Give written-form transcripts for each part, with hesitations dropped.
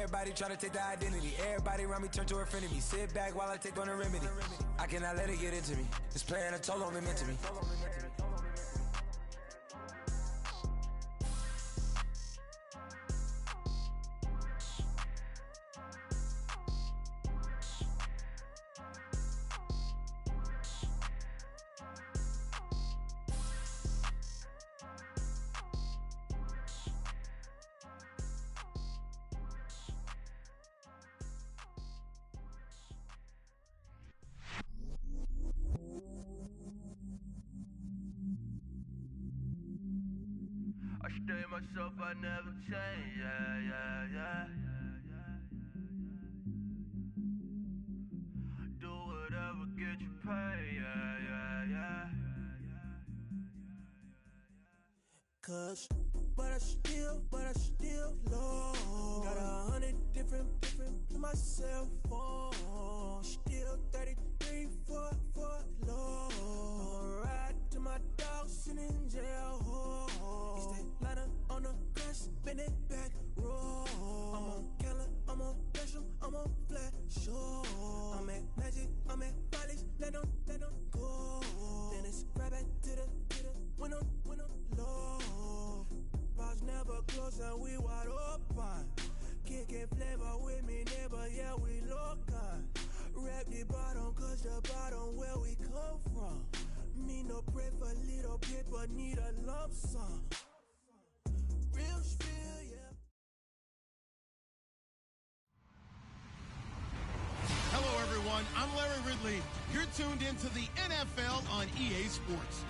Everybody try to take the identity. Everybody around me turn to a friend of me. Sit back while I take on the remedy. I cannot let it get into me. It's playing a toll on me mentally. I stay myself, I never change, yeah. Do whatever, get you paid, yeah. Cause, but I still low. Got 100 different in my cell phone. Still 33 for low. I'ma ride to my dog sitting in jail. It's that liner on the grass, bend it back, roll. I'm on Keller, I'm on Gresham, I'm on Flat Shore. I'm at Magic, I'm at Follies, let them go. Then it's right back to the window low. Bars never close and we wide open. Kicking flavor with me, neighbor, yeah, we local. Rap the bottom, cause the bottom where we come from. Me no pray for little paper, need a lump sum. Real spill, yeah. Hello, everyone. I'm Larry Ridley. You're tuned into the NFL on EA Sports.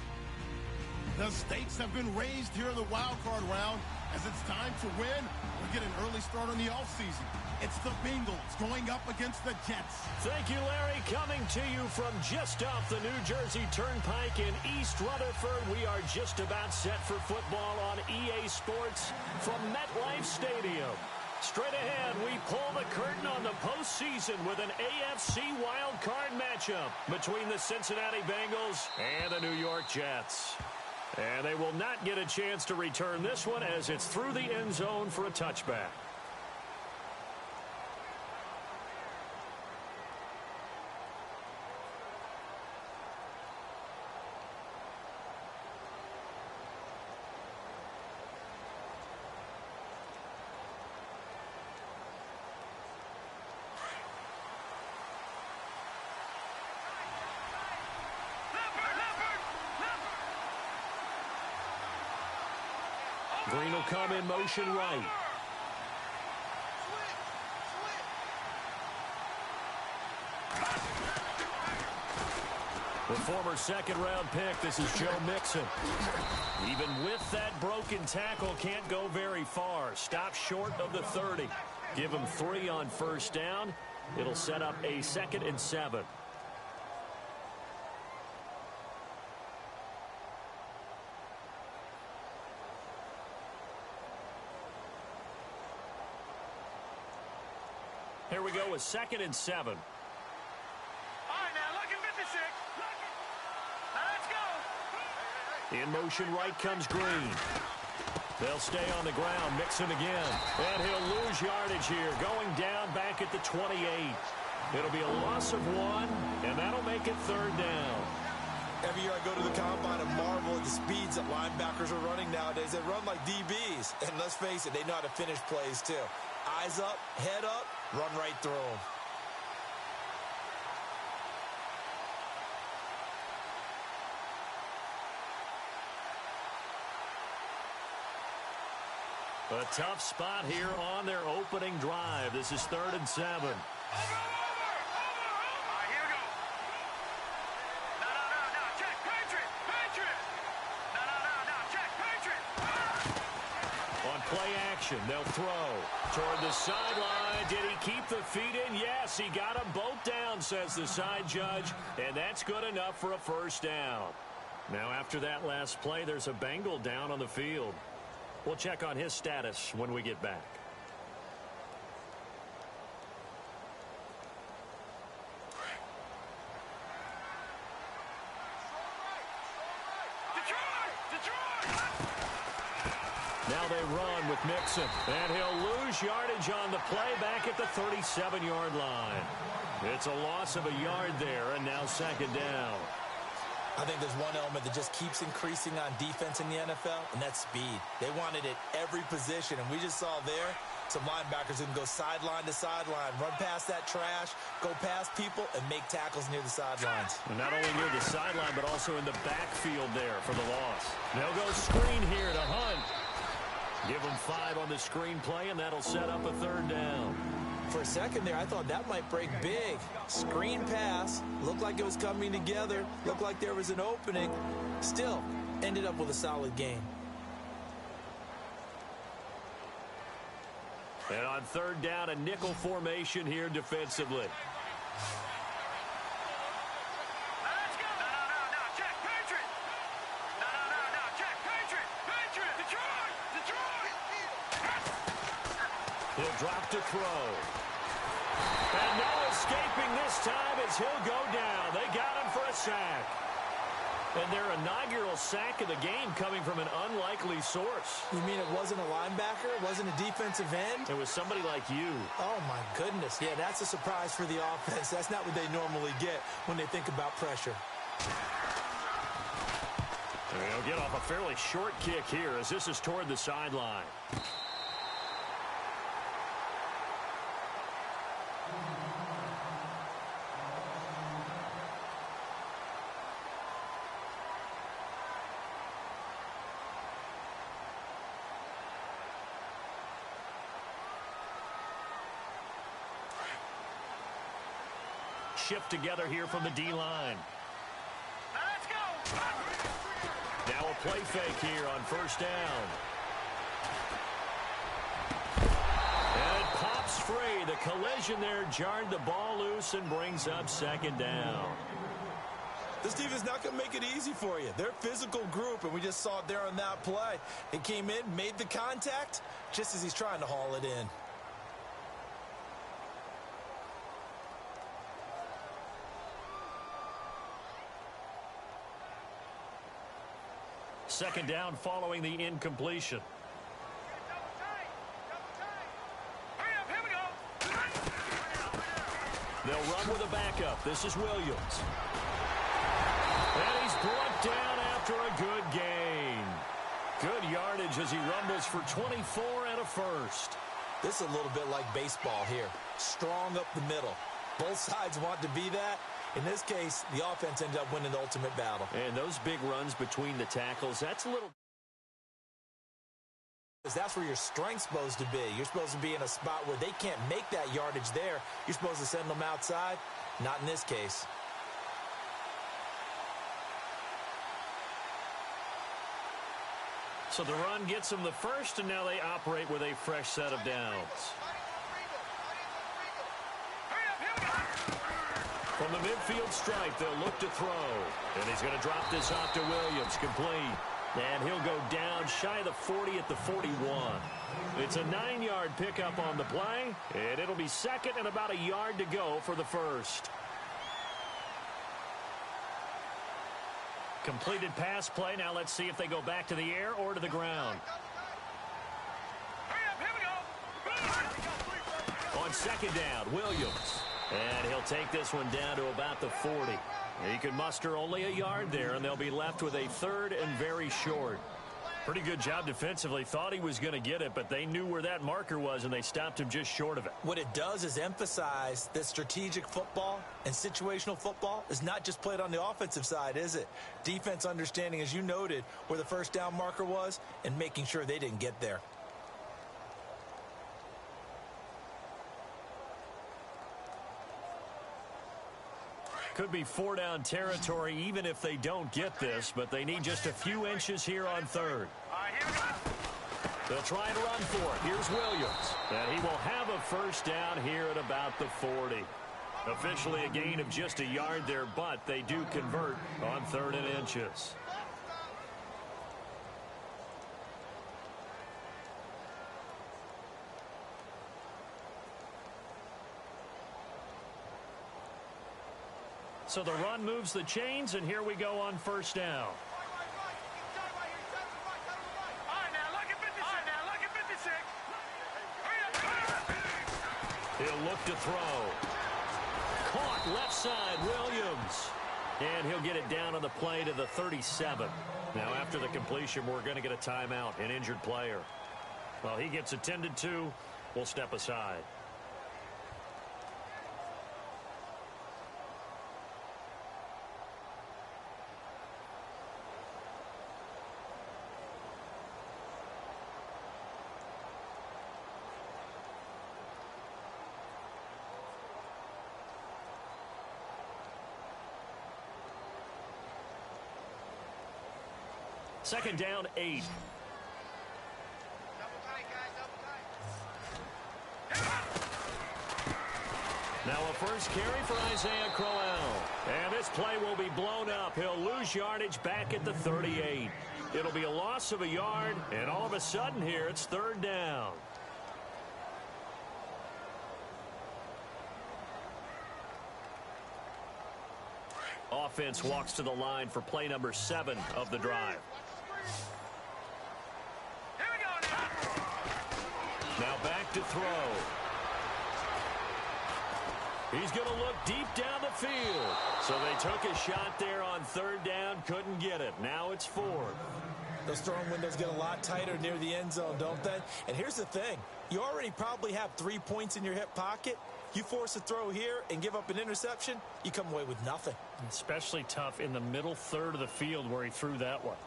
The stakes have been raised here in the wild card round. As it's time to win or get an early start on the offseason. It's the Bengals going up against the Jets. Thank you, Larry. Coming to you from just off the New Jersey Turnpike in East Rutherford. We are just about set for football on EA Sports from MetLife Stadium. Straight ahead, we pull the curtain on the postseason with an AFC wildcard matchup between the Cincinnati Bengals and the New York Jets. And they will not get a chance to return this one as it's through the end zone for a touchback. Green will come in motion right. The former second-round pick, this is Joe Mixon. Even with that broken tackle, can't go very far. Stop short of the 30. Give him 3 on first down. It'll set up a 2nd and 7. Here we go with 2nd and 7. All right, now, look at 56. Now, let's go. In motion right comes Green. They'll stay on the ground. Mixon again. And he'll lose yardage here. Going down back at the 28. It'll be a loss of 1, and that'll make it 3rd down. Every year I go to the combine and marvel at the speeds that linebackers are running nowadays. They run like DBs. And let's face it, they know how to finish plays too. Eyes up, head up, run right through them. A tough spot here on their opening drive. This is 3rd and 7. Over. All right, here we go. No. Check, Patriot. No. Check, Patriot. On play action, they'll throw toward the sideline. Did he keep the feet in? Yes, he got them both down, says the side judge, and that's good enough for a 1st down. Now, after that last play, there's a Bengal down on the field. We'll check on his status when we get back. Now they run with Mixon. And he'll lose yardage on the play back at the 37-yard line. It's a loss of a yard there, and now second down. I think there's one element that just keeps increasing on defense in the NFL, and that's speed. They want it at every position, and we just saw there some linebackers who can go sideline to sideline, run past that trash, go past people, and make tackles near the sidelines. And not only near the sideline, but also in the backfield there for the loss. They'll go screen here to Hunt. Give him 5 on the screen play, and that'll set up a third down. For a second there, I thought that might break big. Screen pass, looked like it was coming together, looked like there was an opening. Still, ended up with a solid game. And on third down, a nickel formation here defensively. He'll drop to throw. And no escaping this time as he'll go down. They got him for a sack. And their inaugural sack of the game coming from an unlikely source. You mean it wasn't a linebacker? It wasn't a defensive end? It was somebody like you. Oh, my goodness. Yeah, that's a surprise for the offense. That's not what they normally get when they think about pressure. And they'll get off a fairly short kick here as this is toward the sideline. Shift together here from the D-line. Let's go. Now a play fake here on first down. And it pops free. The collision there jarred the ball loose and brings up second down. This team is not going to make it easy for you. They're a physical group, and we just saw it there on that play. It came in, made the contact, just as he's trying to haul it in. Second down following the incompletion. They'll run with a backup. This is Williams. And he's brought down after a good gain. Good yardage as he rumbles for 24 and a first. This is a little bit like baseball here. Strong up the middle. Both sides want to be that. In this case, the offense ended up winning the ultimate battle. And those big runs between the tackles, that's a little... That's where your strength's supposed to be. You're supposed to be in a spot where they can't make that yardage there. You're supposed to send them outside. Not in this case. So the run gets them the first, and now they operate with a fresh set of downs. From the midfield stripe, they'll look to throw. And he's going to drop this off to Williams, complete. And he'll go down shy of the 40 at the 41. It's a 9-yard pickup on the play, and it'll be second and about a yard to go for the first. Completed pass play. Now let's see if they go back to the air or to the ground. On second down, Williams. And he'll take this one down to about the 40. He can muster only a yard there, and they'll be left with a third and very short. Pretty good job defensively. Thought he was going to get it, but they knew where that marker was, and they stopped him just short of it. What it does is emphasize that strategic football and situational football is not just played on the offensive side, is it? Defense understanding, as you noted, where the first down marker was and making sure they didn't get there. Could be 4-down territory even if they don't get this, but they need just a few inches here on third. They'll try and run for it. Here's Williams. And he will have a first down here at about the 40. Officially a gain of just a yard there, but they do convert on 3rd and inches. So the run moves the chains, and here we go on first down. He'll look to throw. Caught left side, Williams. And he'll get it down on the play to the 37. Now, after the completion, we're going to get a timeout, an injured player. Well, he gets attended to. We'll step aside. Second down, 8. Now a first carry for Isaiah Crowell. And this play will be blown up. He'll lose yardage back at the 38. It'll be a loss of a yard, and all of a sudden here it's third down. Offense walks to the line for play number 7 of the drive. Now back to throw. He's going to look deep down the field. So they took a shot there on third down, couldn't get it. Now it's 4. Those throwing windows get a lot tighter near the end zone, don't they? And here's the thing. You already probably have 3 points in your hip pocket. You force a throw here and give up an interception, you come away with nothing. Especially tough in the middle third of the field where he threw that one.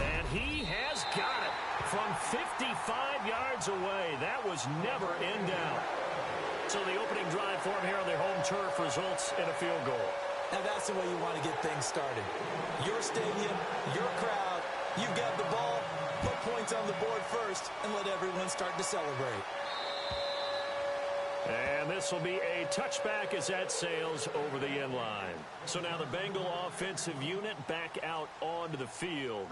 And he has got it from 55 yards away. That was never in doubt. So the opening drive for him here on their home turf results in a field goal. Now that's the way you want to get things started. Your stadium, your crowd, you've got the ball, put points on the board first, and let everyone start to celebrate. And this will be a touchback as that sails over the end line. So now the Bengal offensive unit back out onto the field.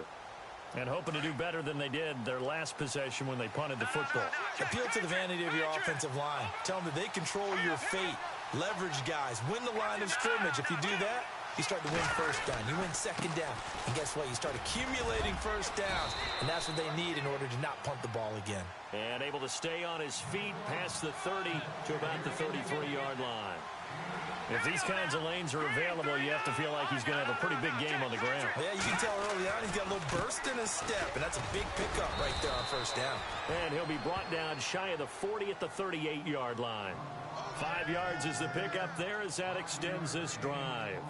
And hoping to do better than they did their last possession when they punted the football. Appeal to the vanity of your offensive line. Tell them that they control your fate. Leverage guys. Win the line of scrimmage. If you do that, you start to win first down. You win second down. And guess what? You start accumulating first downs. And that's what they need in order to not punt the ball again. And able to stay on his feet past the 30 to about the 33-yard line. If these kinds of lanes are available, you have to feel like he's going to have a pretty big game on the ground. Yeah, you can tell early on he's got a little burst in his step, and that's a big pickup right there on first down. And he'll be brought down shy of the 40 at the 38-yard line. 5 yards is the pickup there as that extends this drive.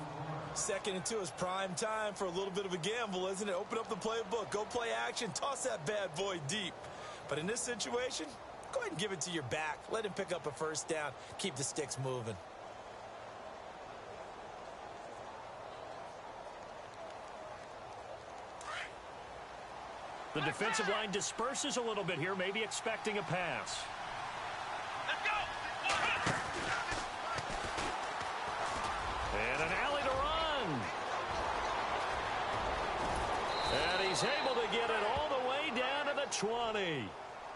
2nd and 2 is prime time for a little bit of a gamble, isn't it? Open up the playbook, go play action, toss that bad boy deep. But in this situation, go ahead and give it to your back. Let him pick up a first down. Keep the sticks moving. The defensive line disperses a little bit here, maybe expecting a pass. Let's go. And an alley to run. And he's able to get it all the way down to the 20.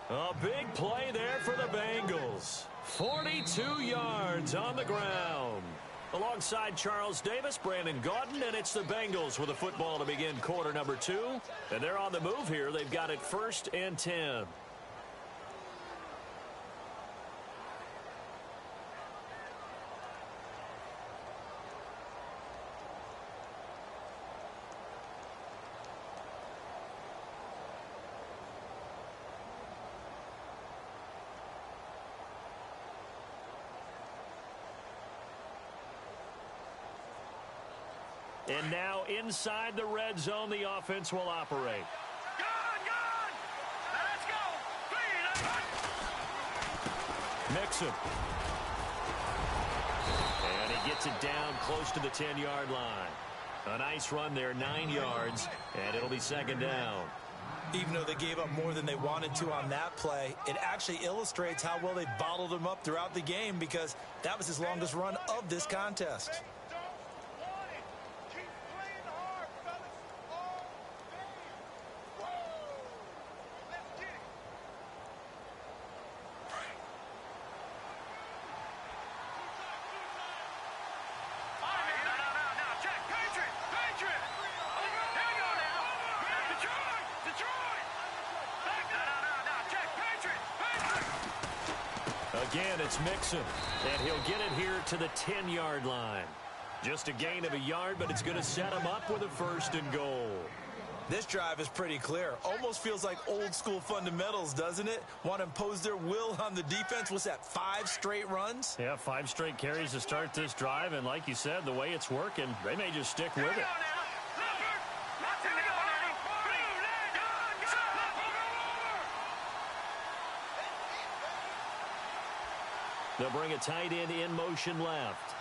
A big play there for the Bengals. 42 yards on the ground. Alongside Charles Davis, Brandon Gaudin, and it's the Bengals with a football to begin quarter number 2. And they're on the move here. They've got it 1st and 10. And now inside the red zone, the offense will operate. Gone! Let's go! 3, Mixon. And he gets it down close to the 10-yard line. A nice run there, 9 yards, and it'll be 2nd down. Even though they gave up more than they wanted to on that play, it actually illustrates how well they bottled him up throughout the game because that was his longest run of this contest. Check. Again, it's Mixon, and he'll get it here to the 10-yard line. Just a gain of a yard, but it's going to set him up with a 1st and goal. This drive is pretty clear. Almost feels like old-school fundamentals, doesn't it? Want to impose their will on the defense. What's that, 5 straight runs? Yeah, 5 straight carries to start this drive, and like you said, the way it's working, they may just stick with it. They'll bring a tight end in motion left.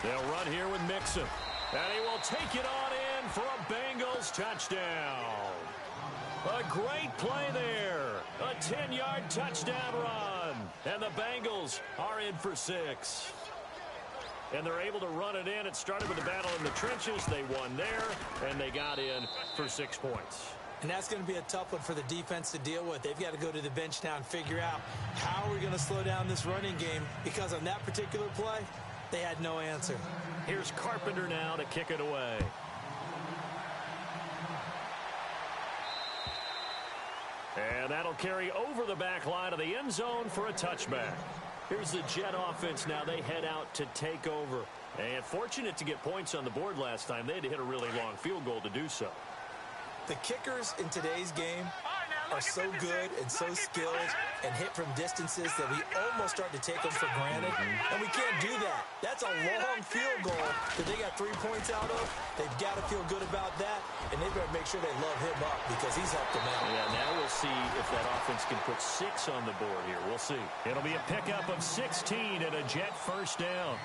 They'll run here with Mixon. And he will take it on in for a Bengals touchdown. A great play there. A 10-yard touchdown run. And the Bengals are in for 6. And they're able to run it in. It started with the battle in the trenches. They won there, and they got in for 6 points. And that's going to be a tough one for the defense to deal with. They've got to go to the bench now and figure out how are we going to slow down this running game, because on that particular play, they had no answer. Here's Carpenter now to kick it away. And that'll carry over the back line of the end zone for a touchback. Here's the Jet offense now. They head out to take over. And fortunate to get points on the board last time. They had to hit a really long field goal to do so. The kickers in today's game are so good and so skilled and hit from distances that we almost start to take them for granted. And we can't do that. That's a long field goal that they got 3 points out of. They've got to feel good about that, and they better make sure they love him up because he's helped them out. Yeah, now we'll see if that offense can put 6 on the board here. We'll see. It'll be a pickup of 16 and a Jet 1st down.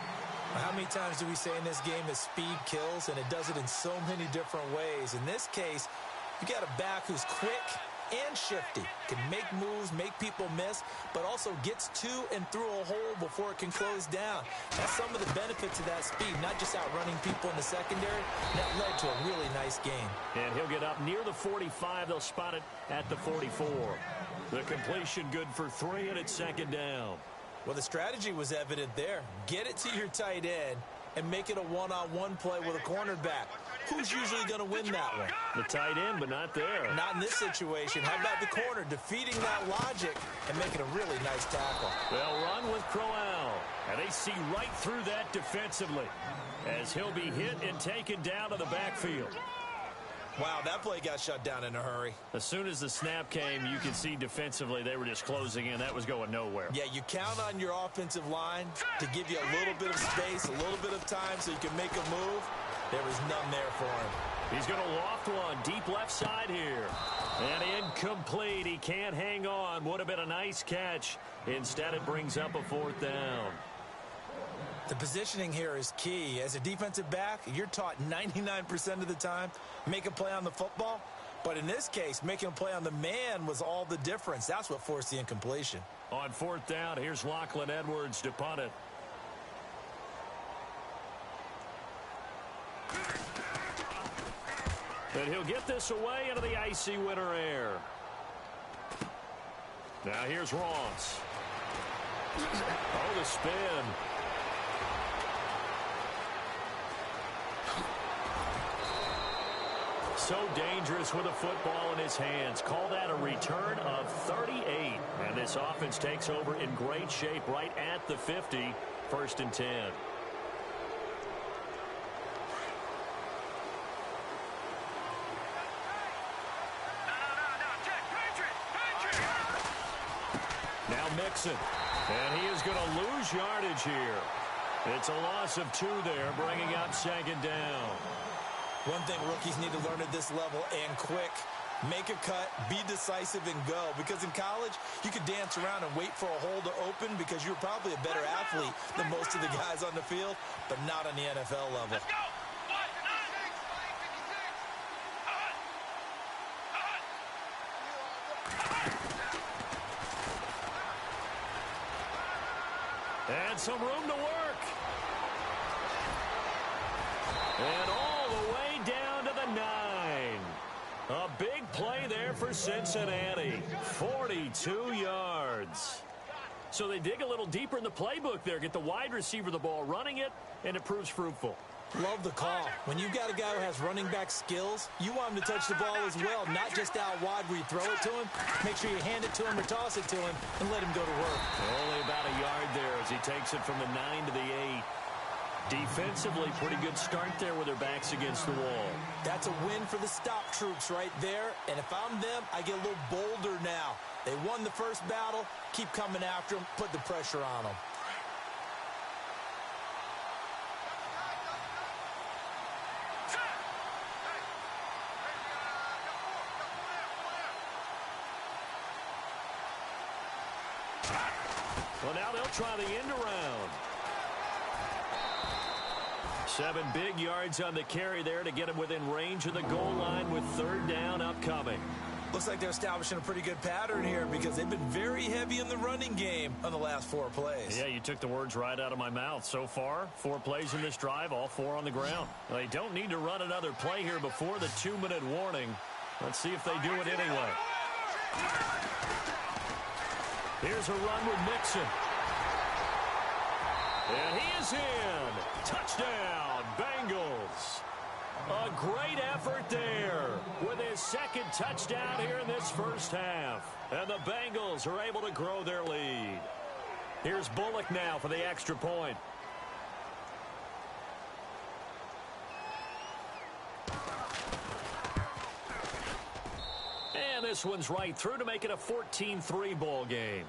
How many times do we say in this game that speed kills, and it does it in so many different ways? In this case, you got a back who's quick and shifty, can make moves, make people miss, but also gets to and through a hole before it can close down. That's some of the benefits of that speed, not just outrunning people in the secondary. That led to a really nice game. And he'll get up near the 45. They'll spot it at the 44. The completion good for 3, and it's 2nd down. Well, the strategy was evident there. Get it to your tight end and make it a one-on-one play with a cornerback. Who's usually going to win that one? The tight end, but not there. Not in this situation. How about the corner defeating that logic and making a really nice tackle? They'll run with Crowell, and they see right through that defensively as he'll be hit and taken down to the backfield. Wow, that play got shut down in a hurry. As soon as the snap came, you could see defensively they were just closing in. That was going nowhere. Yeah, you count on your offensive line to give you a little bit of space, a little bit of time so you can make a move. There was none there for him. He's going to loft one deep left side here. And incomplete. He can't hang on. Would have been a nice catch. Instead, it brings up a 4th down. The positioning here is key. As a defensive back, you're taught 99% of the time, make a play on the football. But in this case, making a play on the man was all the difference. That's what forced the incompletion. On 4th down, here's Lachlan Edwards to punt it. And he'll get this away into the icy winter air. Now here's Ross. Oh, the spin. So dangerous with a football in his hands. Call that a return of 38. And this offense takes over in great shape right at the 50. 1st and 10. Now Mixon. And he is going to lose yardage here. It's a loss of 2 there, bringing up 2nd down. One thing rookies need to learn at this level, and quick, make a cut, be decisive, and go. Because in college, you could dance around and wait for a hole to open because you're probably a better athlete than most of the guys on the field, but not on the NFL level. Let's go! And some room to work. And all the way down to the 9. A big play there for Cincinnati. 42 yards. So they dig a little deeper in the playbook there. Get the wide receiver the ball, running it, and it proves fruitful. Love the call. When you've got a guy who has running back skills, you want him to touch the ball as well, not just out wide where you throw it to him. Make sure you hand it to him or toss it to him and let him go to work. Only about a yard there as he takes it from the 9 to the 8. Defensively, pretty good start there with their backs against the wall. That's a win for the stop troops right there. And if I'm them, I get a little bolder now. They won the first battle. Keep coming after them. Put the pressure on them. Well, now they'll try the end around. 7 big yards on the carry there to get him within range of the goal line with 3rd down upcoming. Looks like they're establishing a pretty good pattern here because they've been very heavy in the running game on the last 4 plays. Yeah, you took the words right out of my mouth. So far, 4 plays in this drive, all 4 on the ground. They don't need to run another play here before the 2-minute warning. Let's see if they do it anyway. Here's a run with Mixon. And he is in. Touchdown, Bengals. A great effort there with his 2nd touchdown here in this first half. And the Bengals are able to grow their lead. Here's Bullock now for the extra point. And this one's right through to make it a 14-3 ball game.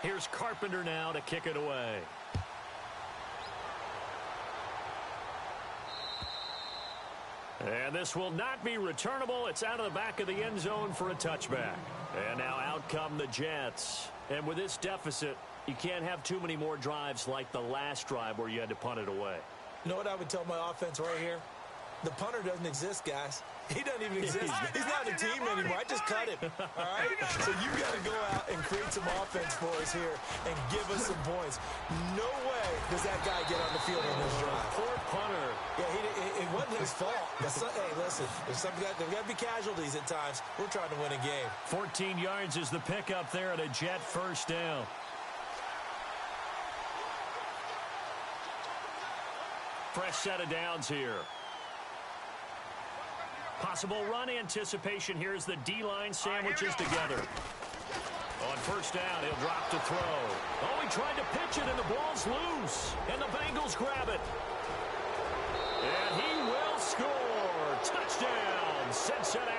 Here's Carpenter now to kick it away. And this will not be returnable. It's out of the back of the end zone for a touchback. And now out come the Jets. And with this deficit, you can't have too many more drives like the last drive where you had to punt it away. You know what I would tell my offense right here? The punter doesn't exist, guys. He doesn't even exist. He's not on the team anymore. I just cut him. All right? So you got to go out and create some offense for us here and give us some points. No way does that guy get on the field on this drive. Poor punter. Yeah, it wasn't his fault. Hey, listen, there's got to be casualties at times. We're trying to win a game. 14 yards is the pickup there at a Jet first down. Fresh set of downs here. Possible run anticipation here as the D-line sandwiches together. On first down, he'll drop to throw. Oh, he tried to pitch it, and the ball's loose. And the Bengals grab it. And he will score. Touchdown, Cincinnati.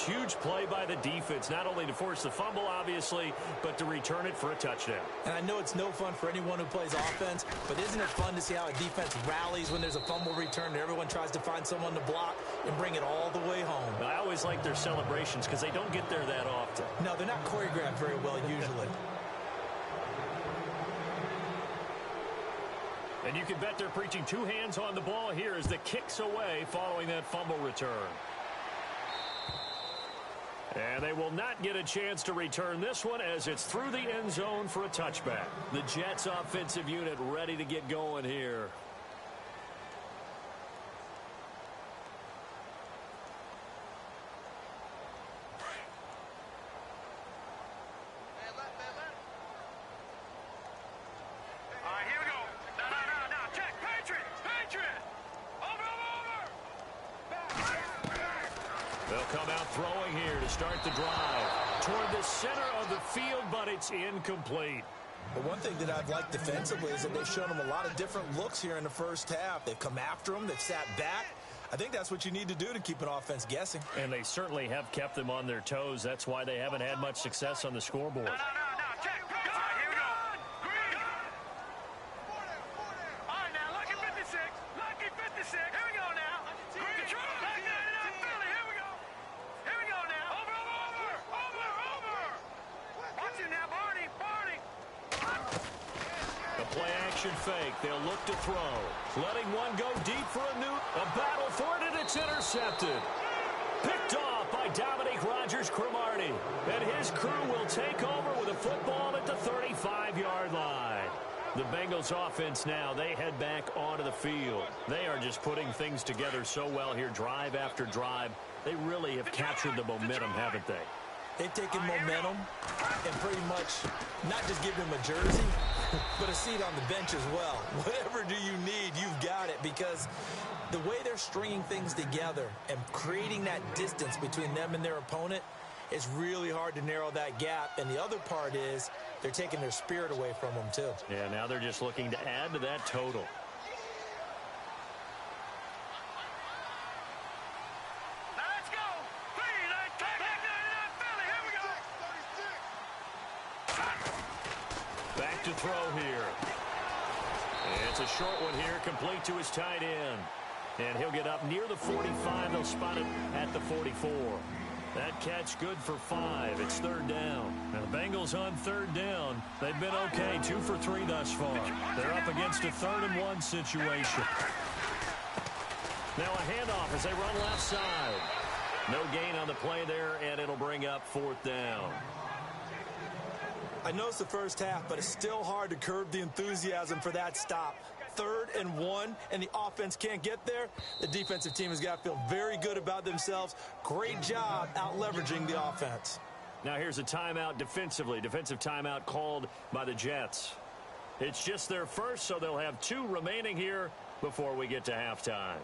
Huge play by the defense, not only to force the fumble, obviously, but to return it for a touchdown. And I know it's no fun for anyone who plays offense, but isn't it fun to see how a defense rallies when there's a fumble return and everyone tries to find someone to block and bring it all the way home? I always like their celebrations because they don't get there that often. No, they're not choreographed very well usually. And you can bet they're preaching 2 hands on the ball here as the kick's away following that fumble return. And they will not get a chance to return this one as it's through the end zone for a touchback. The Jets offensive unit ready to get going here. All right, here we go. No. Check. Patriot. Over. They'll come out throwing here to start the drive. Toward the center of the field, but it's incomplete. But one thing that I've liked defensively is that they've shown them a lot of different looks here in the first half. They've come after them. They've sat back. I think that's what you need to do to keep an offense guessing. And they certainly have kept them on their toes. That's why they haven't had much success on the scoreboard. No. Check. All right, here we go. Green. All right, now, lucky 56. Here we go now. Green control. Back 99 Philly. Here we go. Here we go now. Over. Watch him now, Barney. The play action fake. They'll look to throw. Letting one go deep for a battle for it, and it's intercepted. Picked off by Dominique Rodgers-Cromartie. And his crew will take over with a football at the 35-yard line. The Bengals offense now, they head back onto the field. They are just putting things together so well here, drive after drive. They really have captured the momentum, haven't they? They've taken momentum and pretty much not just given them a jersey, but a seat on the bench as well. Whatever do you need, you've got it, because the way they're stringing things together and creating that distance between them and their opponent, it's really hard to narrow that gap. And the other part is they're taking their spirit away from them, too. Yeah, now they're just looking to add to that total. Let's go. Back to throw here. It's a short one here, complete to his tight end. And he'll get up near the 45. They'll spot it at the 44. That catch good for 5. It's third down. Now the Bengals on third down. They've been okay, 2 for 3 thus far. They're up against a 3rd-and-1 situation. Now a handoff as they run left side. No gain on the play there, and it'll bring up 4th down. I know it's the first half, but it's still hard to curb the enthusiasm for that stop. 3rd and 1, and the offense can't get there. The defensive team has got to feel very good about themselves. Great job out leveraging the offense. Now here's a timeout defensively. Defensive timeout called by the Jets. It's just their first, so they'll have 2 remaining here before we get to halftime.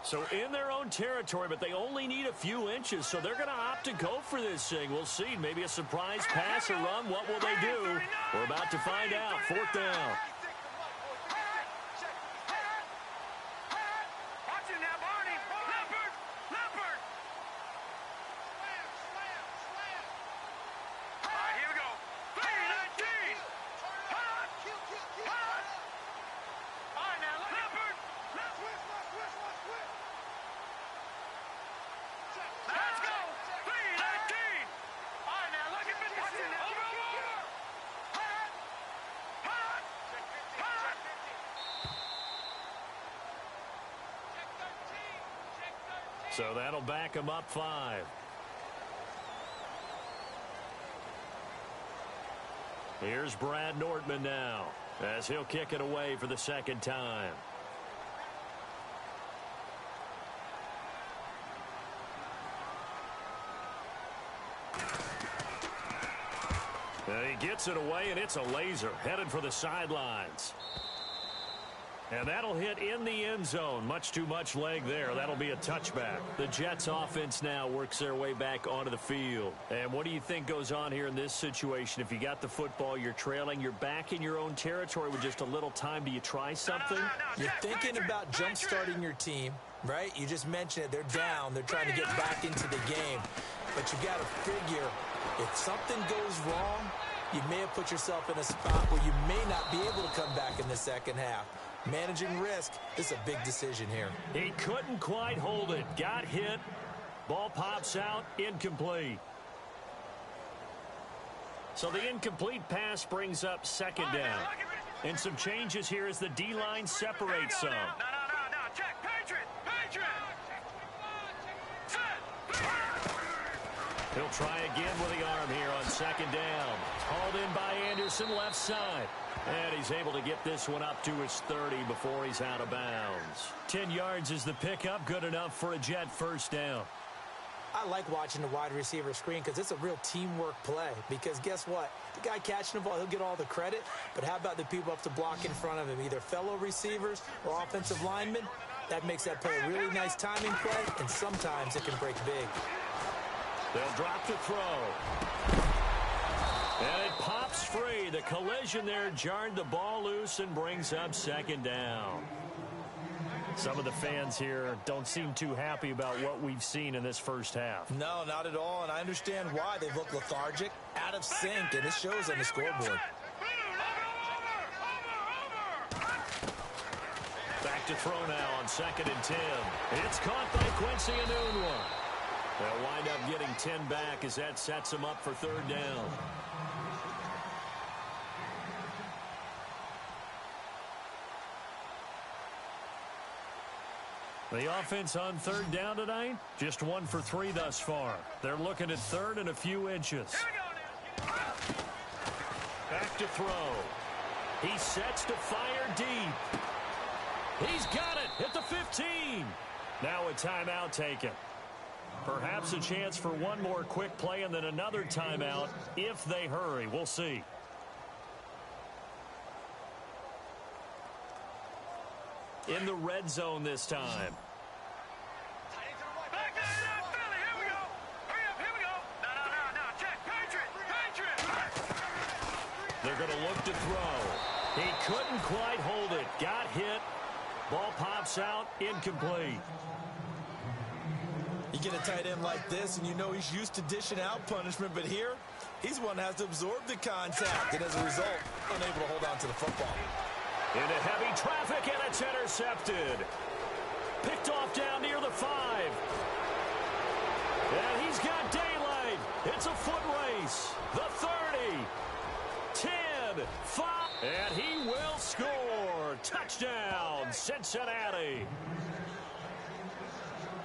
So in their own territory, but they only need a few inches, so they're going to opt to go for this thing. We'll see. Maybe a surprise pass or run. What will they do? We're about to find out. 4th down. Watch it now, Barney. Leopard. Leopard. All right, here we go. 3-19. Hot. Hot. All right, now, Leopard. Let's go. 3-19. All right, now, look at 56. Over. Hot. Hot. Hot. So that'll back them up 5. Here's Brad Nordman now as he'll kick it away for the 2nd time. He gets it away, and it's a laser headed for the sidelines. And that'll hit in the end zone. Much too much leg there. That'll be a touchback. The Jets offense now works their way back onto the field. And what do you think goes on here in this situation? If you got the football, you're trailing, you're back in your own territory with just a little time. Do you try something? You're thinking about jump-starting your team, right? You just mentioned it. They're down. They're trying to get back into the game. But you got to figure, if something goes wrong, you may have put yourself in a spot where you may not be able to come back in the second half. Managing risk is a big decision here. He couldn't quite hold it. Got hit. Ball pops out. Incomplete. So the incomplete pass brings up 2nd down. And some changes here as the D-line separates some. No. Check. Patriot. He'll try again with the arm here on 2nd down. Hauled in by Anderson, left side. And he's able to get this one up to his 30 before he's out of bounds. 10 yards is the pickup. Good enough for a Jet 1st down. I like watching the wide receiver screen because it's a real teamwork play. Because guess what? The guy catching the ball, he'll get all the credit. But how about the people up to block in front of him? Either fellow receivers or offensive linemen. That makes that play a really nice timing play. And sometimes it can break big. They'll drop to throw. And it pops free. The collision there jarred the ball loose and brings up 2nd down. Some of the fans here don't seem too happy about what we've seen in this first half. No, not at all, and I understand why. They look lethargic, out of sync, and it shows on the scoreboard. Back to throw now on 2nd and 10. It's caught by Quincy Enunwa. They'll wind up getting 10 back as that sets them up for 3rd down. The offense on 3rd down tonight, just 1 for 3 thus far. They're looking at 3rd and a few inches. Back to throw. He sets to fire deep. He's got it at the 15. Now a timeout taken. Perhaps a chance for one more quick play and then another timeout if they hurry. We'll see. In the red zone this time. Back down, Philly. Here we go. Hurry up. Here we go. No. Check. Patriot. They're going to look to throw. He couldn't quite hold it. Got hit. Ball pops out. Incomplete. You get a tight end like this, and you know he's used to dishing out punishment, but here, he's one that has to absorb the contact, and as a result, unable to hold on to the football. Into heavy traffic, and it's intercepted. Picked off down near the 5. And he's got daylight. It's a foot race. The 30. 10. 5. And he will score. Touchdown, Cincinnati.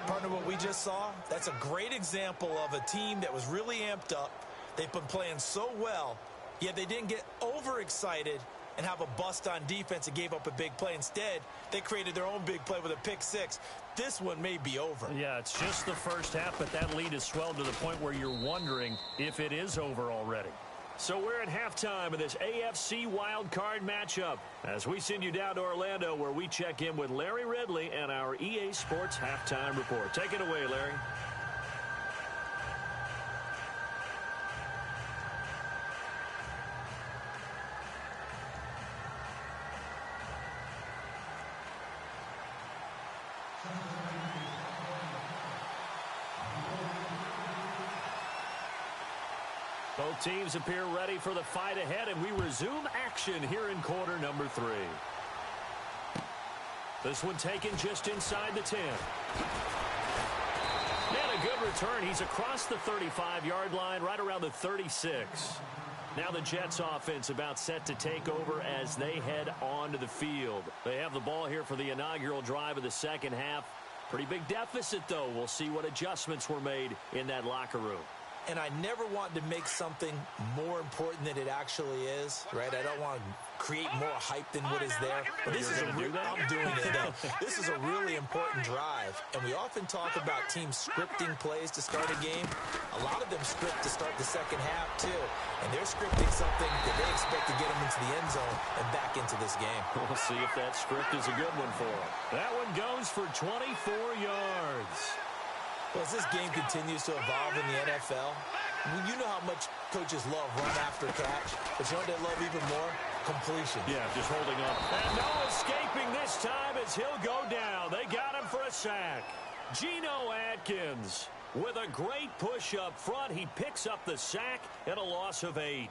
Partner, what we just saw, that's a great example of a team that was really amped up. They've been playing so well, yet they didn't get overexcited and have a bust on defense and gave up a big play. Instead, they created their own big play with a pick 6. This one may be over. Yeah, it's just the first half, but that lead has swelled to the point where you're wondering if it is over already. So we're at halftime of this AFC wildcard matchup as we send you down to Orlando where we check in with Larry Ridley and our EA Sports Halftime Report. Take it away, Larry. Both teams appear ready for the fight ahead, and we resume action here in quarter number 3. This one taken just inside the 10. And a good return. He's across the 35-yard line, right around the 36. Now the Jets offense about set to take over as they head onto the field. They have the ball here for the inaugural drive of the second half. Pretty big deficit, though. We'll see what adjustments were made in that locker room. And I never want to make something more important than it actually is, right? I don't want to create more hype than what is there. But this is I'm doing it, though. This is a really important drive. And we often talk about teams scripting plays to start a game. A lot of them script to start the second half, too. And they're scripting something that they expect to get them into the end zone and back into this game. We'll see if that script is a good one for them. That one goes for 24 yards. Well, as this game continues to evolve in the NFL, you know how much coaches love run after catch, but you know what they love even more? Completion. Yeah, just holding on. And no escaping this time as he'll go down. They got him for a sack. Geno Atkins with a great push up front. He picks up the sack and a loss of 8.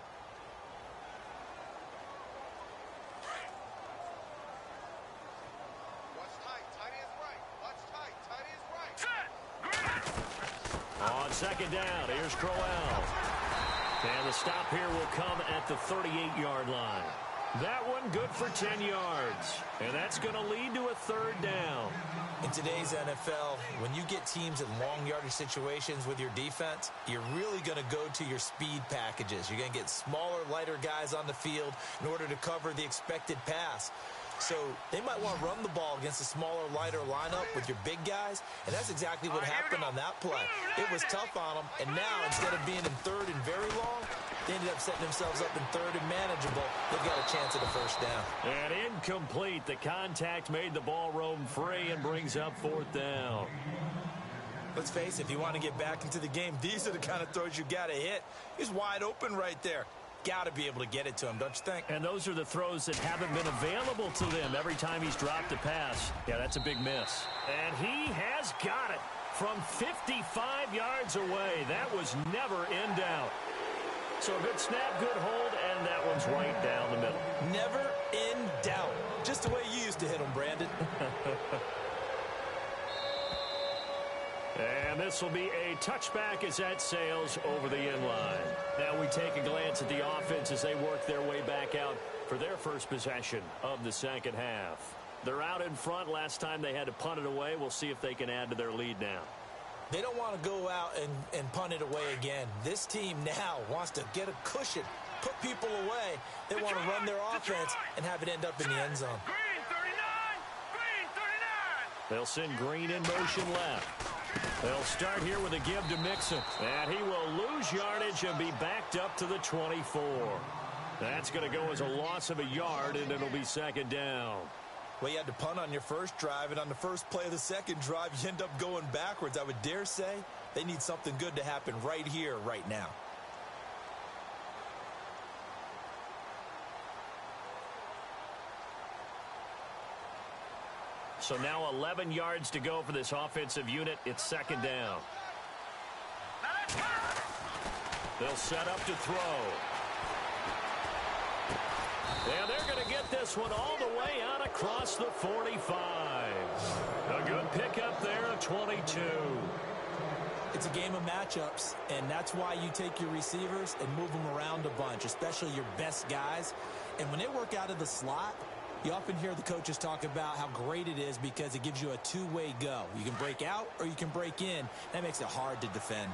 On second down, here's Crowell. And the stop here will come at the 38-yard line. That one good for 10 yards. And that's going to lead to a third down. In today's NFL, when you get teams in long yardage situations with your defense, you're really going to go to your speed packages. You're going to get smaller, lighter guys on the field in order to cover the expected pass. So they might want to run the ball against a smaller, lighter lineup with your big guys, and that's exactly what happened on that play. It was tough on them, and now instead of being in third and very long, they ended up setting themselves up in third and manageable. They've got a chance at a first down. And incomplete. The contact made the ball roam free and brings up fourth down. Let's face it, if you want to get back into the game, these are the kind of throws you got to hit. He's wide open right there. Got to be able to get it to him, don't you think? And those are the throws that haven't been available to them every time he's dropped a pass. Yeah, that's a big miss. And he has got it from 55 yards away. That was never in doubt. So a good snap, good hold, and that one's right down the middle. Never in doubt. Just the way you used to hit them, Brandon. And this will be a touchback as that sails over the end line. Now we take a glance at the offense as they work their way back out for their first possession of the second half. They're out in front. Last time they had to punt it away. We'll see if they can add to their lead now. They don't want to go out and punt it away again. This team now wants to get a cushion, put people away. They want to run their offense and have it end up in the end zone. Green 39! Green 39! They'll send Green in motion left. They'll start here with a give to Mixon. And he will lose yardage and be backed up to the 24. That's going to go as a loss of a yard, and it'll be second down. Well, you had to punt on your first drive, and on the first play of the second drive, you end up going backwards. I would dare say they need something good to happen right here, right now. So now 11 yards to go for this offensive unit. It's second down. They'll set up to throw. And they're going to get this one all the way out across the 45. A good pickup there of 22. It's a game of matchups, and that's why you take your receivers and move them around a bunch, especially your best guys. And when they work out of the slot, you often hear the coaches talk about how great it is because it gives you a two-way go. You can break out or you can break in. That makes it hard to defend.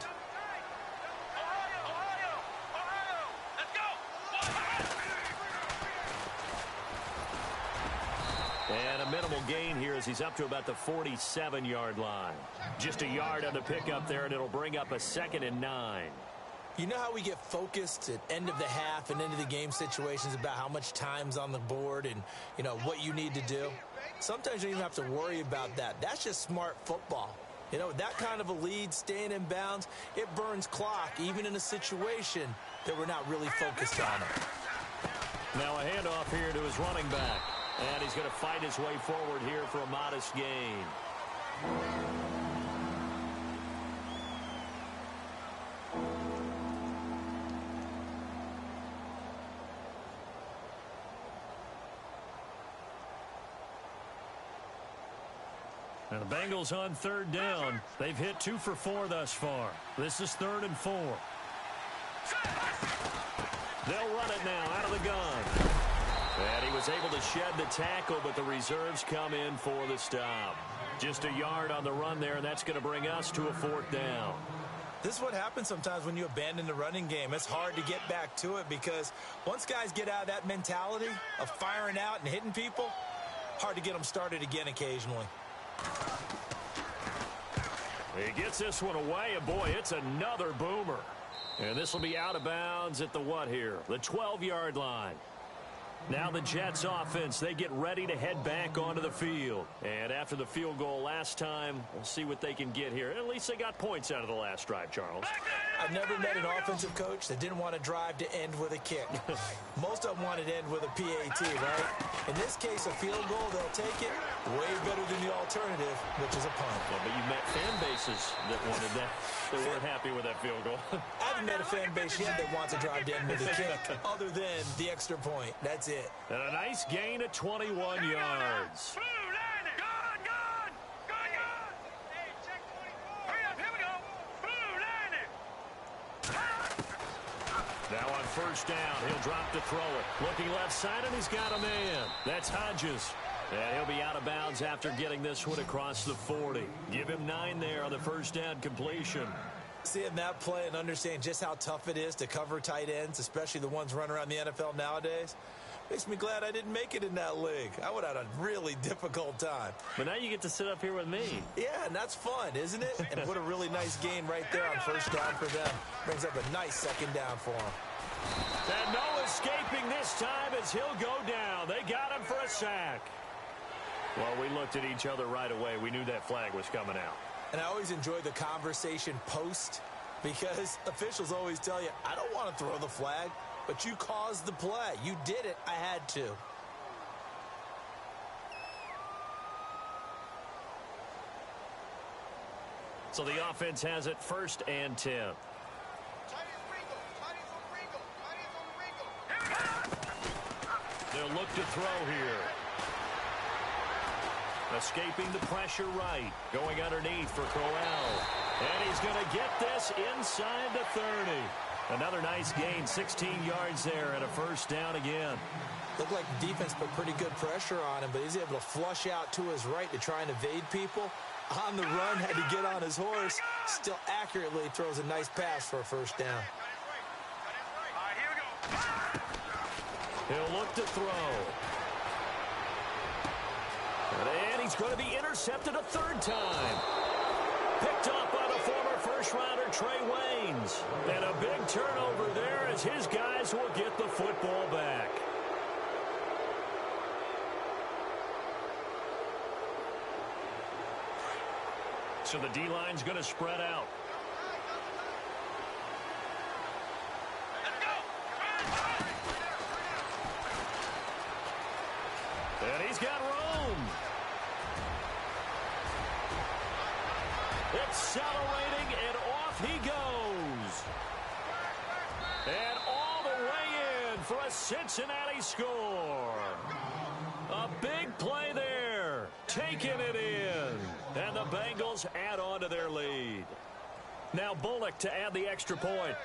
And a minimal gain here as he's up to about the 47-yard line. Just a yard on the pickup there, and it'll bring up a 2nd and 9. You know how we get focused at end of the half and end of the game situations about how much time's on the board and, you know, what you need to do? Sometimes you don't even have to worry about that. That's just smart football. You know, that kind of a lead, staying in bounds, it burns clock, even in a situation that we're not really focused on it. Now a handoff here to his running back. And he's going to fight his way forward here for a modest gain. And the Bengals on third down. They've hit 2 for 4 thus far. This is 3rd and 4. They'll run it now out of the gun. And he was able to shed the tackle, but the reserves come in for the stop. Just a yard on the run there, and that's going to bring us to a 4th down. This is what happens sometimes when you abandon the running game. It's hard to get back to it because once guys get out of that mentality of firing out and hitting people, hard to get them started again occasionally. He gets this one away, and boy, it's another boomer. And this will be out of bounds at the what here? The 12-yard line. Now the Jets offense, they get ready to head back onto the field. And after the field goal last time, we'll see what they can get here. At least they got points out of the last drive, Charles. I've never met an offensive coach that didn't want to drive to end with a kick. Most of them wanted to end with a PAT, right? In this case, a field goal, they'll take it way better than the alternative, which is a punt. Yeah, but you met fan bases that wanted that. They weren't happy with that field goal. I haven't met a fan base yet that wants to drive to end with a kick other than the extra point. That's it. And a nice gain of 21 yards. Hey, check 24. Hurry up, here we go. Blue line it. Now on first down, he'll drop to throw it. Looking left side, and he's got a man. That's Hodges. And he'll be out of bounds after getting this one across the 40. Give him 9 there on the first down completion. Seeing that play and understanding just how tough it is to cover tight ends, especially the ones running around the NFL nowadays, makes me glad I didn't make it in that league. I would have had a really difficult time. But now you get to sit up here with me. Yeah, and that's fun, isn't it? And what a really nice gain right there on first down for them. Brings up a nice second down for them. And no escaping this time as he'll go down. They got him for a sack. Well, we looked at each other right away. We knew that flag was coming out. And I always enjoy the conversation post because officials always tell you, I don't want to throw the flag, but you caused the play. You did it. I had to. So the offense has it 1st and 10. They'll look to throw here. Escaping the pressure right. Going underneath for Crowell. And he's going to get this inside the 30. Another nice gain, 16 yards there and a first down again. Looked like the defense put pretty good pressure on him, but he's able to flush out to his right to try and evade people. on the run, had to get on his horse, still accurately throws a nice pass for a first down. All right, here we go. He'll look to throw. And he's going to be intercepted a third time. Picked up by the former first-rounder Trey Waynes. And a big turnover there as his guys will get the football back. So the D-line's going to spread out. And he's got room. Accelerating, and off he goes. And all the way in for a Cincinnati score. A big play there. Taking it in. And the Bengals add on to their lead. Now Bullock to add the extra point.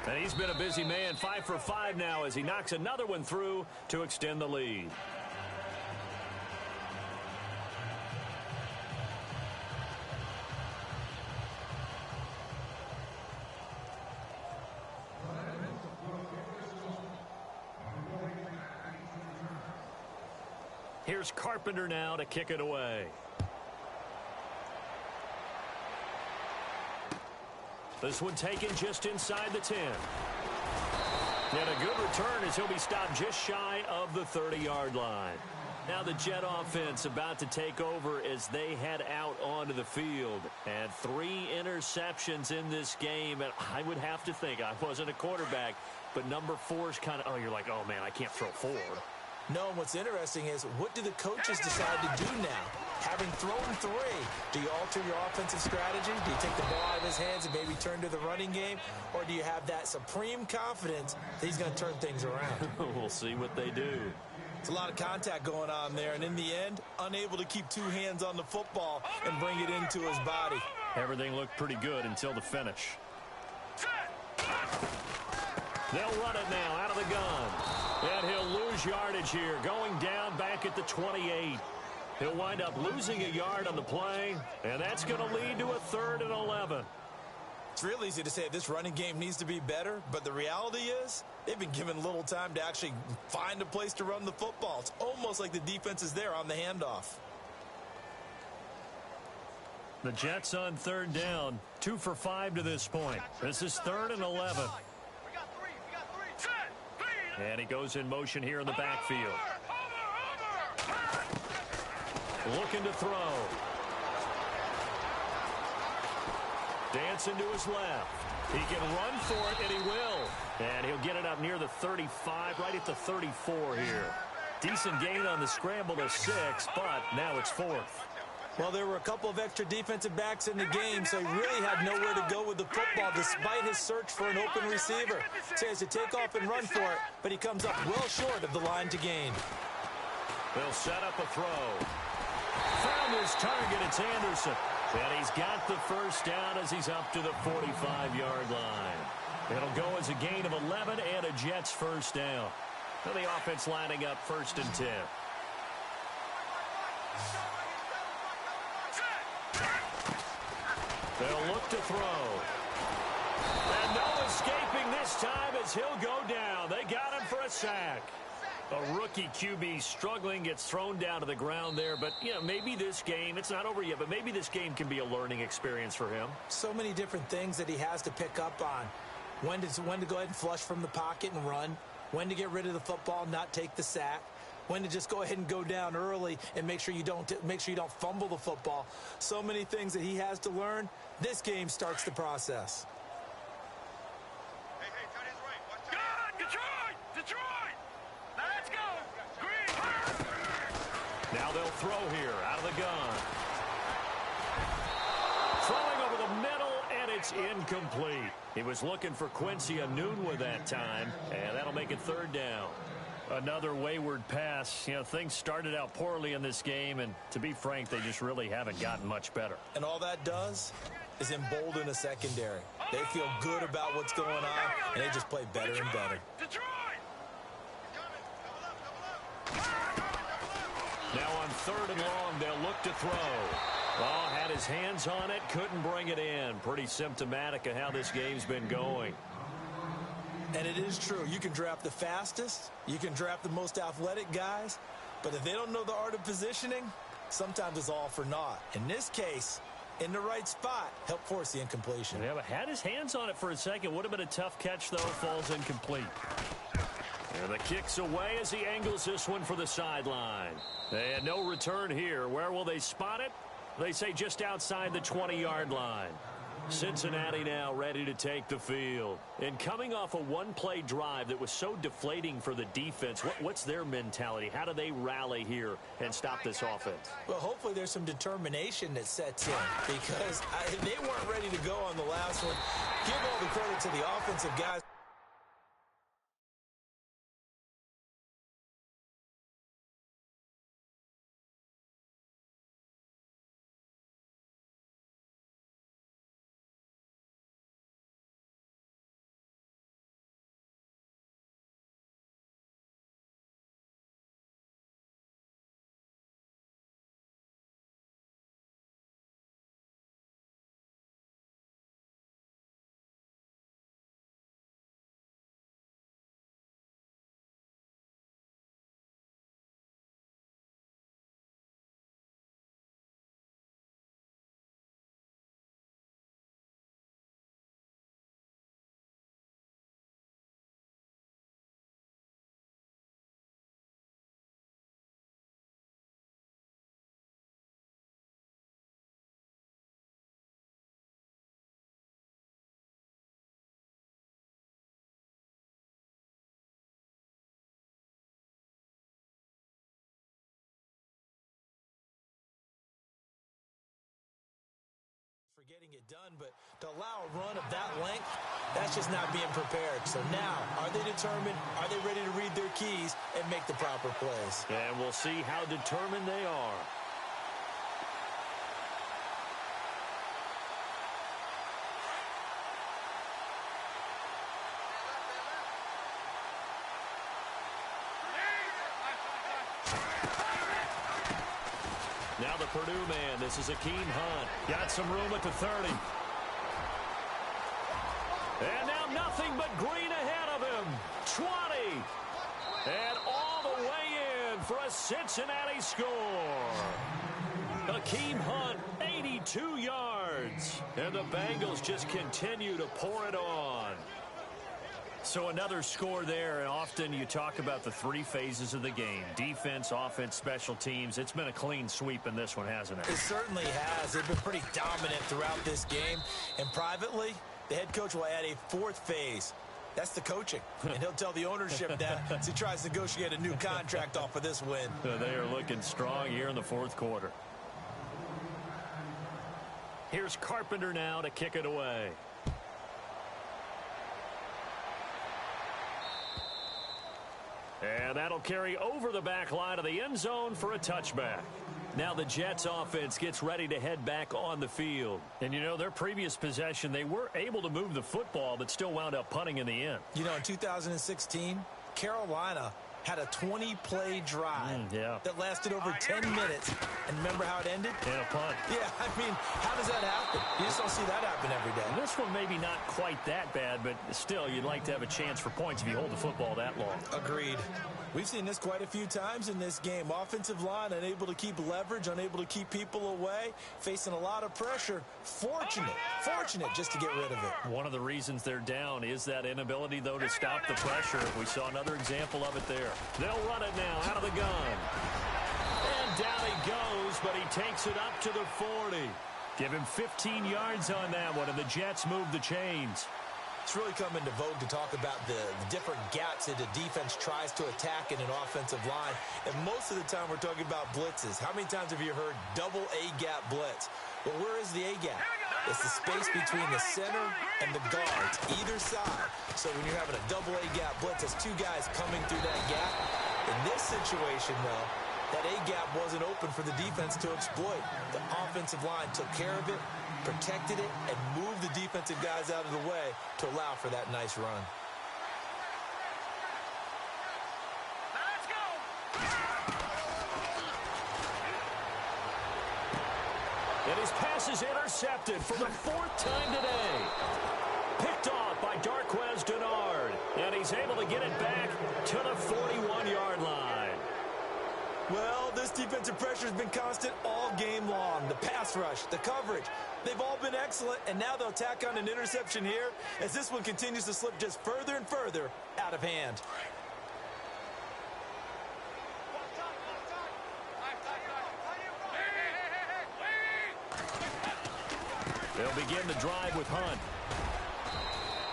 And he's been a busy man, 5 for 5 now as he knocks another one through to extend the lead. Here's Carpenter now to kick it away. This one taken just inside the 10. And a good return as he'll be stopped just shy of the 30-yard line. Now the Jet offense about to take over as they head out onto the field. And 3 interceptions in this game. And I would have to think, I wasn't a quarterback, but number 4 is kind of, oh, you're like, oh, man, I can't throw 4. No, and what's interesting is, what do the coaches decide to do now? Having thrown 3, do you alter your offensive strategy? Do you take the ball out of his hands and maybe turn to the running game? Or do you have that supreme confidence that he's going to turn things around? We'll see what they do. It's a lot of contact going on there, and in the end, unable to keep 2 hands on the football and bring it into his body. Everything looked pretty good until the finish. They'll run it now out of the gun. And he'll lose yardage here, going down back at the 28. He'll wind up losing a yard on the play, and that's going to lead to a 3rd and 11. It's real easy to say this running game needs to be better, but the reality is they've been given little time to actually find a place to run the football. It's almost like the defense is there on the handoff. The Jets on 3rd down, 2 for 5 to this point. This is 3rd and 11. And he goes in motion here in the backfield. Looking to throw. Dancing to his left. He can run for it, and he will. And he'll get it up near the 35, right at the 34 here. Decent gain on the scramble to 6, but now it's 4th. Well, there were a couple of extra defensive backs in the game, so he really had nowhere to go with the football despite his search for an open receiver. So he has to take off and run for it, but he comes up well short of the line to gain. They'll set up a throw. Found his target, it's Anderson. And he's got the first down as he's up to the 45-yard line. It'll go as a gain of 11 and a Jets first down. Now the offense lining up 1st and 10. They'll look to throw. And no escaping this time as he'll go down. They got him for a sack. A rookie QB struggling, gets thrown down to the ground there. But, you know, maybe this game, it's not over yet, but maybe this game can be a learning experience for him. So many different things that he has to pick up on. When to go ahead and flush from the pocket and run. When to get rid of the football, not take the sack. When to just go ahead and go down early and make sure you don't fumble the football. So many things that he has to learn. This game starts the process. Detroit! Let's go! Green! Now they'll throw here out of the gun. Throwing over the middle, and it's incomplete. He was looking for Quincy Enunwa that time, and that'll make it 3rd down. Another wayward pass. You know, things started out poorly in this game, and to be frank, they just really haven't gotten much better. And all that does is embolden a secondary. They feel good about what's going on, and they just play better and better. Now on 3rd and long. They'll look to throw. Oh, had his hands on it, couldn't bring it in. Pretty symptomatic of how this game's been going. And it is true. You can draft the fastest. You can draft the most athletic guys. But if they don't know the art of positioning, sometimes it's all for naught. In this case, in the right spot, help force the incompletion. Yeah, but had his hands on it for a second. Would have been a tough catch, though. Falls incomplete. And the kick's away as he angles this one for the sideline. And no return here. Where will they spot it? They say just outside the 20-yard line. Cincinnati now ready to take the field. And coming off a one-play drive that was so deflating for the defense, what's their mentality? How do they rally here and stop this offense? Well, hopefully there's some determination that sets in because they weren't ready to go on the last one. Give all the credit to the offensive guys. For getting it done, but to allow a run of that length, that's just not being prepared. So now, are they determined? Are they ready to read their keys and make the proper plays? And we'll see how determined they are. Now the Purdue man, this is Akeem Hunt. Got some room at the 30. And now nothing but green ahead of him. 20. And all the way in for a Cincinnati score. Akeem Hunt, 82 yards. And the Bengals just continue to pour it on. So another score there, and often you talk about the 3 phases of the game. Defense, offense, special teams. It's been a clean sweep in this one, hasn't it? It certainly has. They've been pretty dominant throughout this game. And privately, the head coach will add a 4th phase. That's the coaching. And he'll tell the ownership that as he tries to negotiate a new contract off of this win. They are looking strong here in the 4th quarter. Here's Carpenter now to kick it away. And that'll carry over the back line of the end zone for a touchback. Now the Jets offense gets ready to head back on the field. And, you know, their previous possession, they were able to move the football, but still wound up punting in the end. You know, in 2016, Carolina had a 20-play drive that lasted over 10 minutes. And remember how it ended? And a punt. Yeah, I mean, how does that happen? You just don't see that happen every day. This one maybe not quite that bad, but still, you'd like to have a chance for points if you hold the football that long. Agreed. We've seen this quite a few times in this game. Offensive line unable to keep leverage, unable to keep people away, facing a lot of pressure. Fortunate just to get rid of it. One of the reasons they're down is that inability, though, to stop the pressure. We saw another example of it there. They'll run it now out of the gun. And down he goes, but he takes it up to the 40. Give him 15 yards on that one, and the Jets move the chains. It's really come into vogue to talk about the different gaps that the defense tries to attack in an offensive line. And most of the time we're talking about blitzes. How many times have you heard double A-gap blitz? Well, where is the A-gap? It's the space between the center and the guards, either side. So when you're having a double A-gap blitz, it's 2 guys coming through that gap. In this situation, though, that A-gap wasn't open for the defense to exploit. The offensive line took care of it, protected it, and moved the defensive guys out of the way to allow for that nice run. Let's go! is intercepted for the 4th time today. Picked off by Darquez Denard, and he's able to get it back to the 41-yard line. Well, this defensive pressure has been constant all game long. The pass rush, the coverage, they've all been excellent, and now they'll tack on an interception here as this one continues to slip just further and further out of hand. They'll begin the drive with Hunt.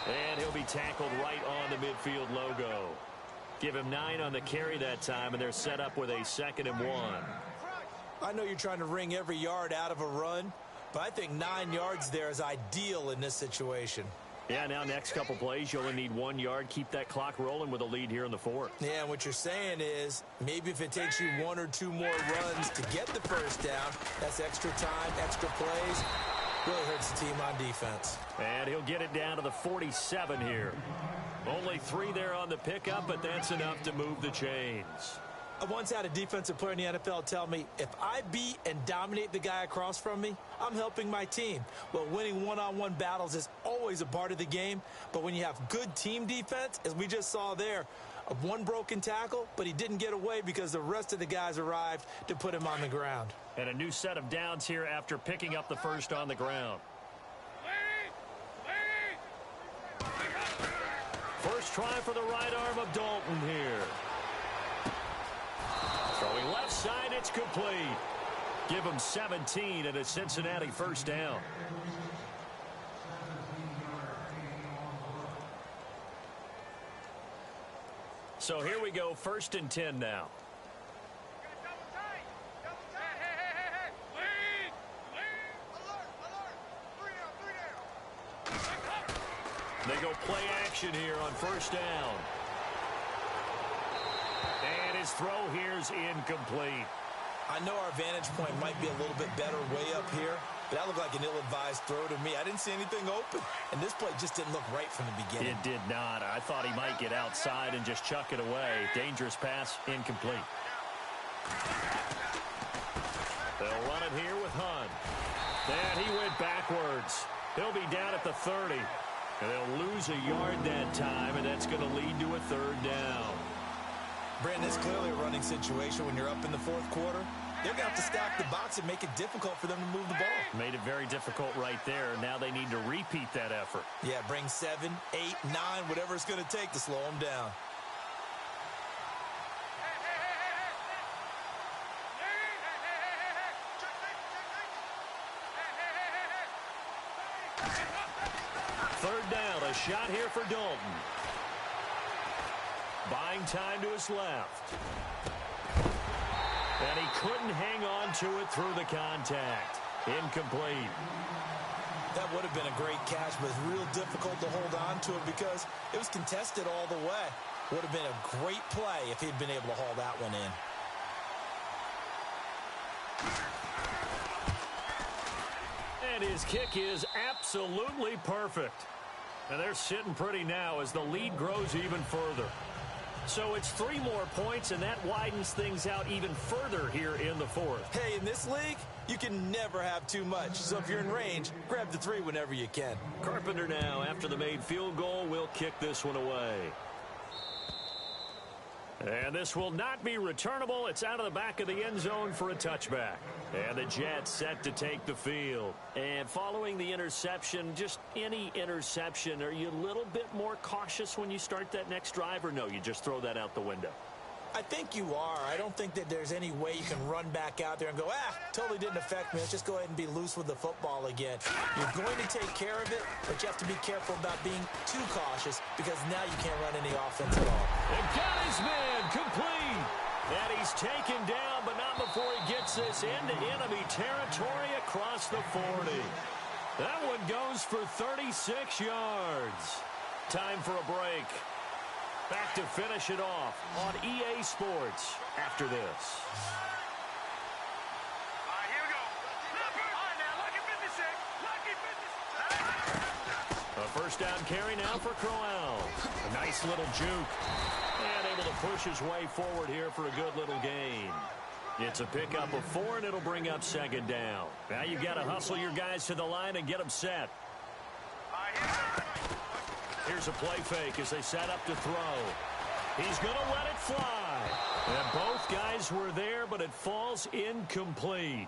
And he'll be tackled right on the midfield logo. Give him 9 on the carry that time, and they're set up with a 2nd and 1. I know you're trying to wring every yard out of a run, but I think 9 yards there is ideal in this situation. Yeah, now next couple plays, you only need 1 yard. Keep that clock rolling with a lead here in the 4th. Yeah, and what you're saying is maybe if it takes you 1 or 2 more runs to get the first down, that's extra time, extra plays. Really hurts the team on defense. And he'll get it down to the 47 here. Only 3 there on the pickup, but that's enough to move the chains. I once had a defensive player in the NFL tell me, if I beat and dominate the guy across from me, I'm helping my team. Well, winning one-on-one battles is always a part of the game, but when you have good team defense, as we just saw there, one broken tackle, but he didn't get away because the rest of the guys arrived to put him on the ground. And a new set of downs here after picking up the first on the ground. First try for the right arm of Dalton here. Throwing left side, it's complete. Give him 17 and a Cincinnati first down. So here we go, 1st and 10 now. They go play action here on 1st down. And his throw here's incomplete. I know our vantage point might be a little bit better way up here, but that looked like an ill-advised throw to me. I didn't see anything open, and this play just didn't look right from the beginning. It did not. I thought he might get outside and just chuck it away. Dangerous pass, incomplete. They'll run it here with Hunt. And he went backwards. He'll be down at the 30. And they'll lose a yard that time, and that's going to lead to a 3rd down. Brandon, it's clearly a running situation when you're up in the 4th quarter. They're going to have to stack the box and make it difficult for them to move the ball. Made it very difficult right there. Now they need to repeat that effort. Yeah, bring 7, 8, 9, whatever it's going to take to slow them down. Third down, a shot here for Dalton. Buying time to his left. And he couldn't hang on to it through the contact. Incomplete. That would have been a great catch, but it's real difficult to hold on to it because it was contested all the way. Would have been a great play if he'd been able to haul that one in. And his kick is absolutely perfect. And they're sitting pretty now as the lead grows even further. So it's 3 more points, and that widens things out even further here in the 4th. Hey, in this league, you can never have too much. So if you're in range, grab the 3 whenever you can. Carpenter now, after the made field goal, will kick this one away. And this will not be returnable. It's out of the back of the end zone for a touchback. And the Jets set to take the field. And following the interception, just any interception, are you a little bit more cautious when you start that next drive, or no, you just throw that out the window? I think you are. I don't think that there's any way you can run back out there and go, totally didn't affect me. Let's just go ahead and be loose with the football again. You're going to take care of it, but you have to be careful about being too cautious because now you can't run any offense at all. And got his man complete. And he's taken down, but not before he gets this into enemy territory across the 40. That one goes for 36 yards. Time for a break. Back to finish it off on EA Sports after this. All right, here we go. All right, now, lucky 56. Lucky 56. A first down carry now for Crowell. A nice little juke. And able to push his way forward here for a good little gain. It's a pickup of 4, and it'll bring up second down. Now you've got to hustle your guys to the line and get them set. Here's a play fake as they set up to throw. He's going to let it fly. And both guys were there, but it falls incomplete.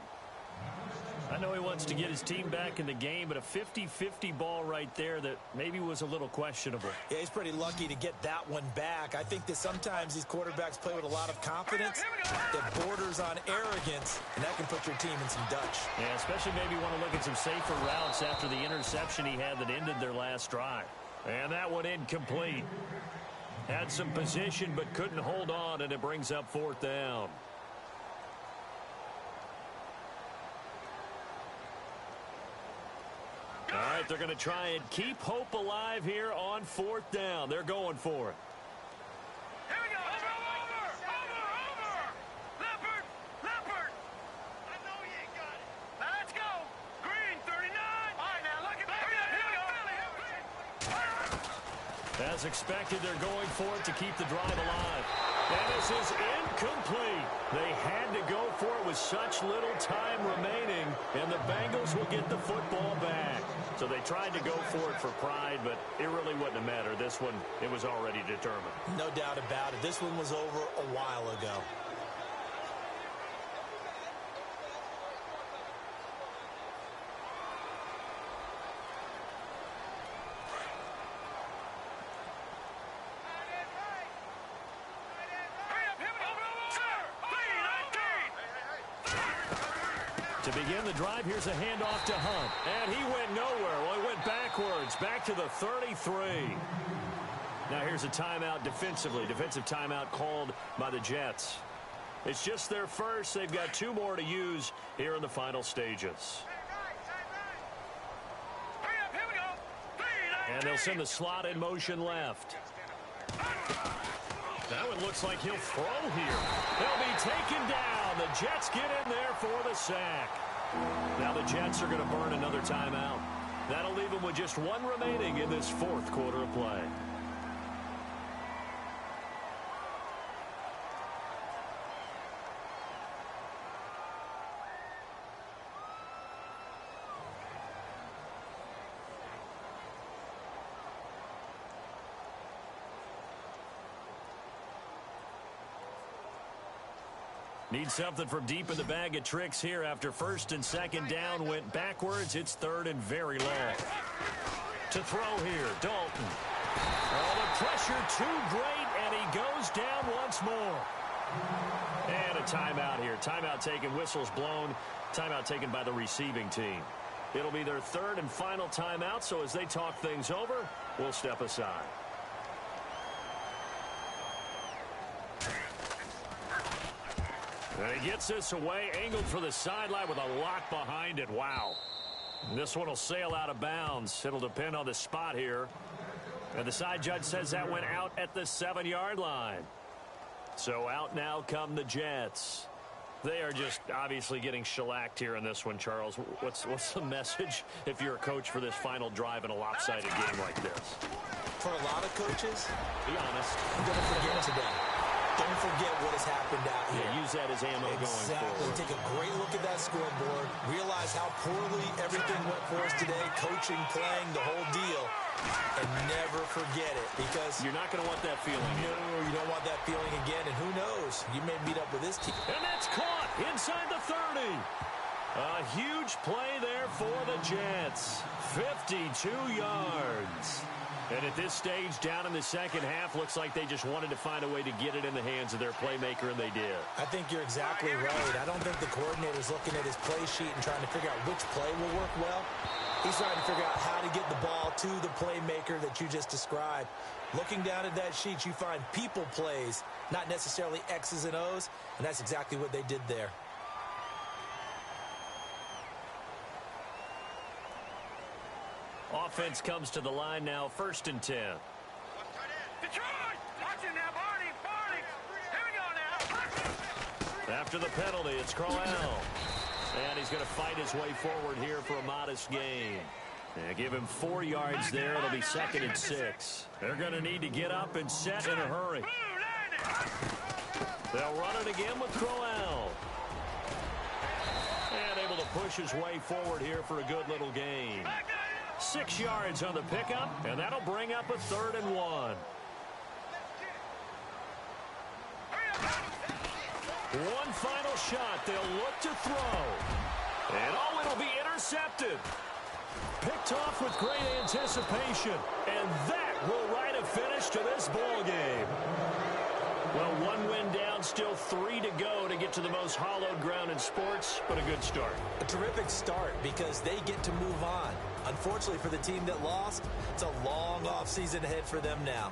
I know he wants to get his team back in the game, but a 50-50 ball right there that maybe was a little questionable. Yeah, he's pretty lucky to get that one back. I think that sometimes these quarterbacks play with a lot of confidence that borders on arrogance, and that can put your team in some Dutch. Yeah, especially maybe want to look at some safer routes after the interception he had that ended their last drive. And that one incomplete. Had some position but couldn't hold on, and it brings up 4th down. All right, they're going to try and keep hope alive here on 4th down. They're going for it. Here we go. Over. Leopard. I know you ain't got it. Now let's go. Green, 39. All right, now look at here we go. As expected, they're going for it to keep the drive alive. And this is incomplete. They had to go for it with such little time remaining, and the Bengals will get the football back. So they tried to go for it for pride, but it really wouldn't have mattered. This one, it was already determined. No doubt about it. This one was over a while ago. To begin the drive, here's a handoff to Hunt. And he went nowhere. Well, he went backwards, back to the 33. Now here's a timeout defensively. Defensive timeout called by the Jets. It's just their first. They've got 2 more to use here in the final stages. And they'll send the slot in motion left. That one looks like he'll throw here. They'll be taken down. The Jets get in there for the sack. Now the Jets are going to burn another timeout. That'll leave them with just 1 remaining in this 4th quarter of play. Need something from deep in the bag of tricks here after 1st and 2nd down went backwards. It's 3rd and very long. To throw here, Dalton. Oh, the pressure too great, and he goes down once more. And a timeout here. Timeout taken, whistles blown. Timeout taken by the receiving team. It'll be their 3rd and final timeout, so as they talk things over, we'll step aside. And he gets this away, angled for the sideline with a lot behind it. Wow. This one will sail out of bounds. It'll depend on the spot here. And the side judge says that went out at the 7-yard line. So out now come the Jets. They are just obviously getting shellacked here in this one, Charles. What's the message if you're a coach for this final drive in a lopsided game like this? For a lot of coaches, be honest, I'm going to forget today. Don't forget what has happened out here. Yeah, use that as ammo going forward. Take a great look at that scoreboard. Realize how poorly everything went for us today. Coaching, playing, the whole deal. And never forget it, because you're not going to want that feeling. No, you don't want that feeling again. And who knows? You may meet up with this team. And that's caught inside the 30. A huge play there for the Jets. 52 yards. And at this stage, down in the second half, looks like they just wanted to find a way to get it in the hands of their playmaker, and they did. I think you're exactly right. I don't think the coordinator's looking at his play sheet and trying to figure out which play will work well. He's trying to figure out how to get the ball to the playmaker that you just described. Looking down at that sheet, you find people plays, not necessarily X's and O's, and that's exactly what they did there. Offense comes to the line now, 1st and 10. Detroit! Watch it now, Barney! Here we go now! After the penalty, it's Crowell. And he's going to fight his way forward here for a modest gain. Yeah, give him 4 yards there. It'll be 2nd and 6. They're going to need to get up and set in a hurry. They'll run it again with Crowell. push his way forward here for a good little gain. 6 yards on the pickup, and that'll bring up a 3rd and 1. One final shot. They'll look to throw. And it'll be intercepted. Picked off with great anticipation. And that will write a finish to this ball game. Well, 1 win down, still 3 to go to get to the most hallowed ground in sports, but a good start. A terrific start because they get to move on. Unfortunately for the team that lost, it's a long offseason ahead for them now.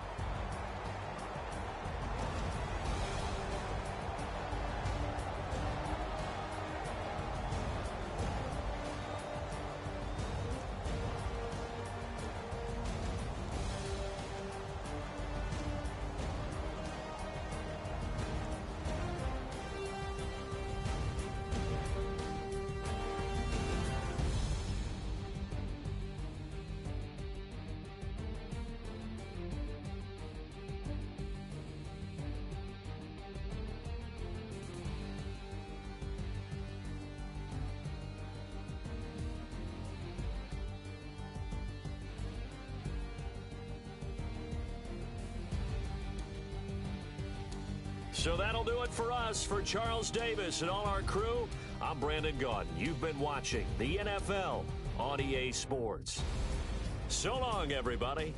So that'll do it for us. For Charles Davis and all our crew, I'm Brandon Gaudin. You've been watching the NFL on EA Sports. So long, everybody.